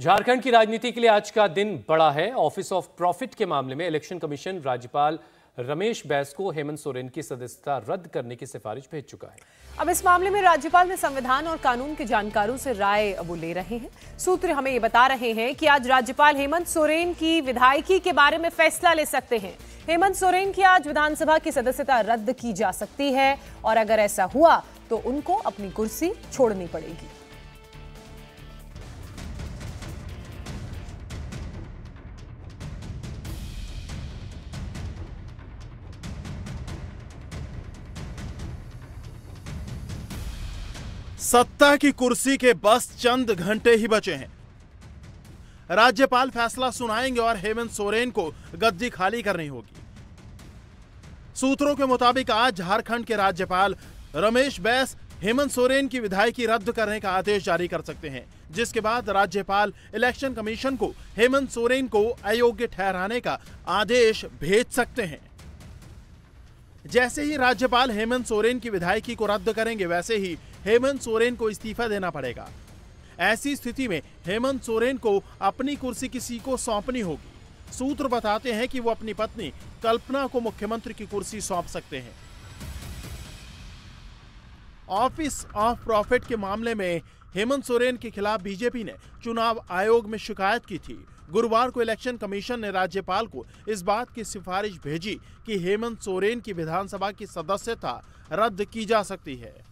झारखंड की राजनीति के लिए आज का दिन बड़ा है। ऑफिस ऑफ प्रॉफिट के मामले में इलेक्शन कमीशन राज्यपाल रमेश बैस को हेमंत सोरेन की सदस्यता रद्द करने की सिफारिश भेज चुका है। अब इस मामले में राज्यपाल ने संविधान और कानून के जानकारों से राय वो ले रहे हैं। सूत्र हमें ये बता रहे हैं कि आज राज्यपाल हेमंत सोरेन की विधायकी के बारे में फैसला ले सकते हैं। हेमंत सोरेन की आज विधानसभा की सदस्यता रद्द की जा सकती है और अगर ऐसा हुआ तो उनको अपनी कुर्सी छोड़नी पड़ेगी। सत्ता की कुर्सी के बस चंद घंटे ही बचे हैं। राज्यपाल फैसला सुनाएंगे और हेमंत सोरेन को गद्दी खाली करनी होगी। सूत्रों के मुताबिक आज झारखंड के राज्यपाल रमेश बैस हेमंत सोरेन की विधायकी रद्द करने का आदेश जारी कर सकते हैं, जिसके बाद राज्यपाल इलेक्शन कमीशन को हेमंत सोरेन को अयोग्य ठहराने का आदेश भेज सकते हैं। जैसे ही राज्यपाल हेमंत सोरेन की विधायकी को रद्द करेंगे, वैसे ही हेमंत सोरेन को इस्तीफा देना पड़ेगा। ऐसी स्थिति में हेमंत सोरेन को अपनी कुर्सी किसी को सौंपनी होगी। सूत्र बताते हैं कि वो अपनी पत्नी कल्पना को मुख्यमंत्री की कुर्सी सौंप सकते हैं। ऑफिस ऑफ प्रॉफिट के मामले में हेमंत सोरेन के खिलाफ बीजेपी ने चुनाव आयोग में शिकायत की थी। गुरुवार को इलेक्शन कमीशन ने राज्यपाल को इस बात की सिफारिश भेजी कि हेमंत सोरेन की विधानसभा की सदस्यता रद्द की जा सकती है।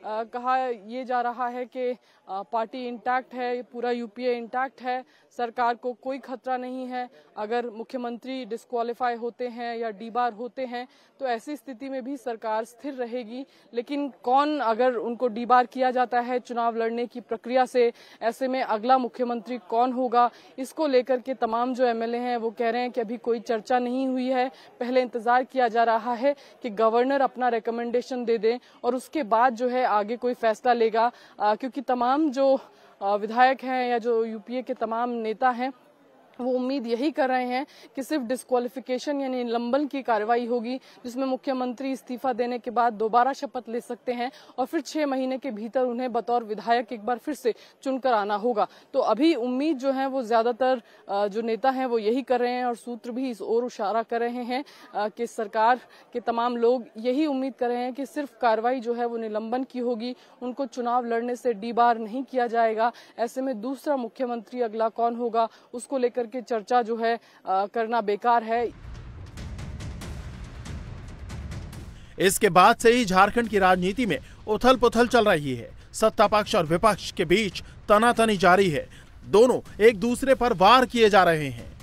कहा ये जा रहा है कि पार्टी इंटैक्ट है, पूरा यूपीए इंटैक्ट है, सरकार को कोई खतरा नहीं है। अगर मुख्यमंत्री डिस्क्वालीफाई होते हैं या डीबार होते हैं तो ऐसी स्थिति में भी सरकार स्थिर रहेगी। लेकिन कौन, अगर उनको डीबार किया जाता है चुनाव लड़ने की प्रक्रिया से, ऐसे में अगला मुख्यमंत्री कौन होगा, इसको लेकर के तमाम जो एमएलए हैं वो कह रहे हैं कि अभी कोई चर्चा नहीं हुई है। पहले इंतजार किया जा रहा है कि गवर्नर अपना रिकमेंडेशन दे दें और उसके बाद जो है आगे कोई फैसला लेगा, क्योंकि तमाम जो विधायक हैं या जो यूपीए के तमाम नेता हैं वो उम्मीद यही कर रहे हैं कि सिर्फ डिस्क्वालिफिकेशन यानी निलंबन की कार्रवाई होगी, जिसमें मुख्यमंत्री इस्तीफा देने के बाद दोबारा शपथ ले सकते हैं और फिर 6 महीने के भीतर उन्हें बतौर विधायक एक बार फिर से चुनकर आना होगा। तो अभी उम्मीद जो है वो ज्यादातर जो नेता हैं वो यही कर रहे हैं और सूत्र भी इस ओर इशारा कर रहे हैं कि सरकार के तमाम लोग यही उम्मीद कर रहे हैं कि सिर्फ कार्रवाई जो है वो निलंबन की होगी, उनको चुनाव लड़ने से डीबार नहीं किया जाएगा। ऐसे में दूसरा मुख्यमंत्री अगला कौन होगा उसको लेकर की चर्चा जो है करना बेकार है। इसके बाद से ही झारखंड की राजनीति में उथल पुथल चल रही है। सत्ता पक्ष और विपक्ष के बीच तनातनी जारी है। दोनों एक दूसरे पर वार किए जा रहे हैं।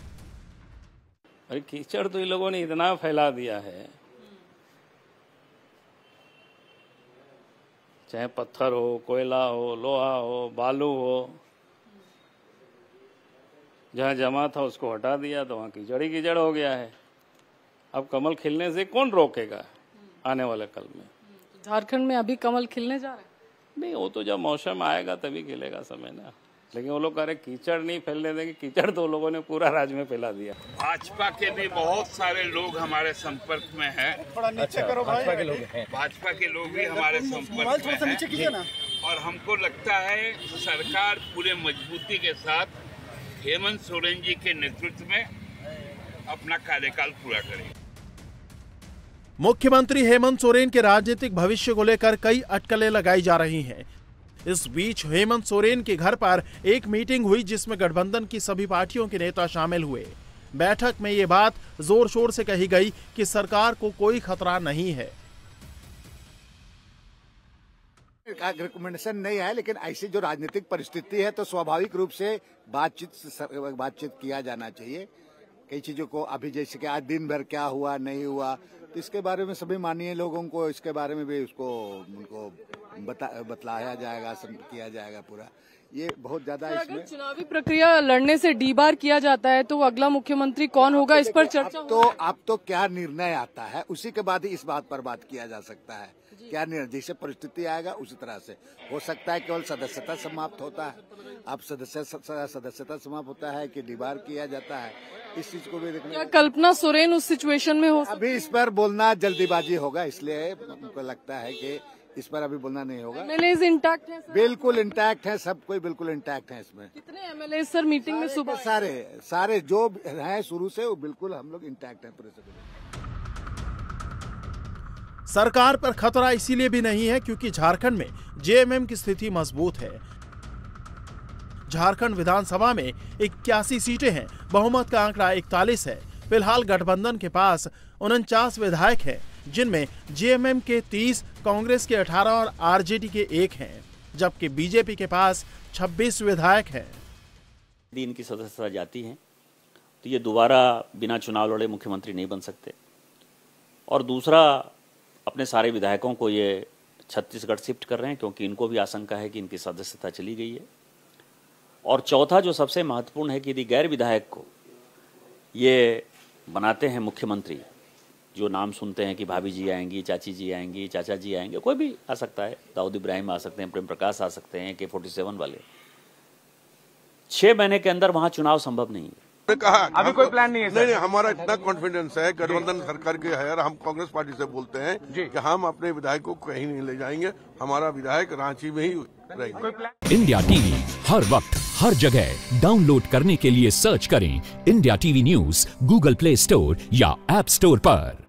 अरे कीचड़ तो इन लोगों ने इतना फैला दिया है, चाहे पत्थर हो, कोयला हो, लोहा हो, बालू हो, जहाँ जमा था उसको हटा दिया तो वहाँ कीचड़ ही कीचड़ हो गया है। अब कमल खिलने से कौन रोकेगा आने वाले कल में? झारखंड में अभी कमल खिलने जा रहा है? नहीं, वो तो जब मौसम आएगा तभी खिलेगा समय ना। लेकिन वो लोग कह रहे कीचड़ नहीं फैलने देंगे। कीचड़ तो लोगों ने पूरा राज्य में फैला दिया। भाजपा के भी बहुत सारे लोग हमारे संपर्क में हैं। भाजपा के लोग भी हमारे संपर्क में हैं और हमको लगता है सरकार पूरे मजबूती के साथ हेमंत सोरेन जी के नेतृत्व में अपना कार्यकाल पूरा करेगी। मुख्यमंत्री हेमंत सोरेन के राजनीतिक भविष्य को लेकर कई अटकलें लगाई जा रही हैं। इस बीच हेमंत सोरेन के घर पर एक मीटिंग हुई जिसमें गठबंधन की सभी पार्टियों के नेता शामिल हुए। बैठक में ये बात जोर शोर से कही गई कि सरकार को कोई खतरा नहीं है। रिकमेंडेशन नहीं है, लेकिन ऐसी जो राजनीतिक परिस्थिति है तो स्वाभाविक रूप से बातचीत किया जाना चाहिए। कई चीजों को अभी जैसे कि आज दिन भर क्या हुआ नहीं हुआ तो इसके बारे में सभी माननीय लोगों को इसके बारे में भी उनको बतलाया जाएगा, किया जाएगा पूरा। ये बहुत ज्यादा इसमें अगर चुनावी प्रक्रिया लड़ने से डीबार किया जाता है तो अगला मुख्यमंत्री कौन होगा, इस पर चर्चा अब तो क्या निर्णय आता है उसी के बाद ही इस बात पर बात किया जा सकता है। क्या निर्णय जैसे परिस्थिति आएगा उसी तरह से हो सकता है। केवल सदस्यता समाप्त होता है, अब सदस्यता समाप्त होता है कि डीबार किया जाता है, इस चीज को भी देखना। क्या कल्पना सोरेन उस सिचुएशन में हो? अभी इस पर बोलना जल्दीबाजी होगा, इसलिए हमको लगता है कि इस पर अभी बोलना नहीं होगा। एमएलएज इंटैक्ट है सर? बिल्कुल इंटैक्ट है, सब कोई बिल्कुल इंटैक्ट है इसमें। कितने एमएलए सर मीटिंग में सुबह? सारे जो हैं शुरू से वो बिल्कुल हम लोग इंटैक्ट हैं पूरे से। सरकार पर खतरा इसीलिए भी नहीं है क्योंकि झारखंड में जेएमएम की स्थिति मजबूत है। झारखंड विधानसभा में 81 सीटें हैं, बहुमत का आंकड़ा 41 है। फिलहाल गठबंधन के पास 49 विधायक हैं, जिनमें जेएमएम के 30, कांग्रेस के 18 और आरजेडी के 1 हैं, जबकि बीजेपी के पास 26 विधायक हैं। यदि इनकी सदस्यता जाती है तो ये दोबारा बिना चुनाव लड़े मुख्यमंत्री नहीं बन सकते, और दूसरा अपने सारे विधायकों को ये छत्तीसगढ़ शिफ्ट कर रहे हैं क्योंकि इनको भी आशंका है कि इनकी सदस्यता चली गई है। और चौथा जो सबसे महत्वपूर्ण है कि यदि गैर विधायक को ये बनाते हैं मुख्यमंत्री, जो नाम सुनते हैं कि भाभी जी आएंगी, चाची जी आएंगी, चाचा जी आएंगे, कोई भी आ सकता है, दाऊद इब्राहिम आ सकते हैं, प्रेम प्रकाश आ सकते हैं, AK-47 वाले, 6 महीने के अंदर वहां चुनाव संभव नहीं है। कहा अभी कोई प्लान नहीं है सर? नहीं, हमारा इतना कॉन्फिडेंस है गठबंधन सरकार के है, हम कांग्रेस पार्टी से बोलते हैं कि हम अपने विधायकों को कहीं नहीं ले जाएंगे, हमारा विधायक रांची में ही रहेंगे। इंडिया टीवी हर वक्त हर जगह डाउनलोड करने के लिए सर्च करें India TV news Google play store या ऐप स्टोर पर।